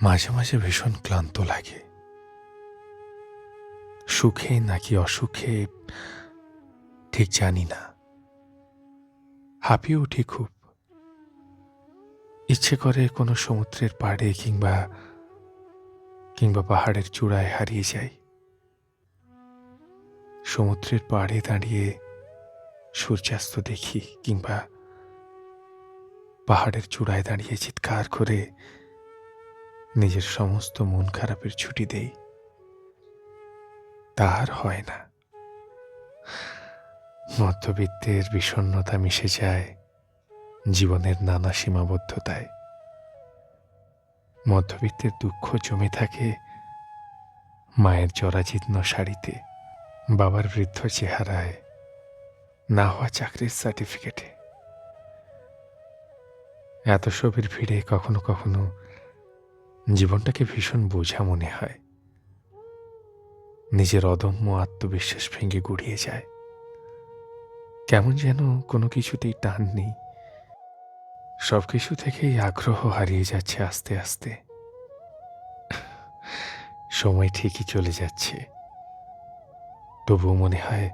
মাঝে মাঝে ভীষণ ক্লান্ত লাগে, সুখে নাকি অসুখে ঠিক জানি না। হাঁপিয়ে উঠি খুব, ইচ্ছে করে কোনো সমুদ্রের পাড়ে কিংবা কিংবা পাহাড়ের চূড়ায় হারিয়ে যাই। সমুদ্রের পাড়ে দাঁড়িয়ে সূর্যাস্ত দেখি, কিংবা পাহাড়ের চূড়ায় দাঁড়িয়ে চিৎকার করে নিজের সমস্ত মন খারাপের ছুটি দেই। তার হয় না। মধ্যবিত্তের বিষণ্ণতা মিশে যায় জীবনের নানা সীমাবদ্ধতায়। মধ্যবিত্তের দুঃখ জমে থাকে মায়ের জরাজীর্ণ শাড়িতে, বাবার বৃদ্ধ চেহারায়, না হওয়া চাকরির সার্টিফিকেটে। এত সবের ভিড়ে কখনো কখনো জীবনটাকে ভীষণ বোঝা মনে হয়। নিজের অদম্য আত্মবিশ্বাস ভেঙে গুড়িয়ে যায়। কেমন যেন কোনো কিছুতেই টান নেই। সবকিছু থেকেই আগ্রহ হারিয়ে যাচ্ছে আস্তে আস্তে। সময় ঠিকই চলে যাচ্ছে, তবুও মনে হয়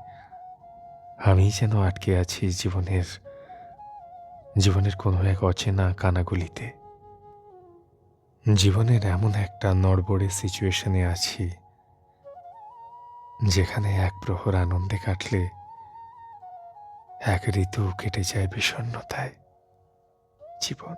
আমি যেন আটকে আছি জীবনের কোনো এক অচেনা কানাগলিতে। জীবনের এমন একটা নড়বড়ে সিচুয়েশনে আছি, যেখানে এক প্রহর আনন্দে কাটলে এক ঋতু কেটে যায় বিষণ্ণতায়। জীবন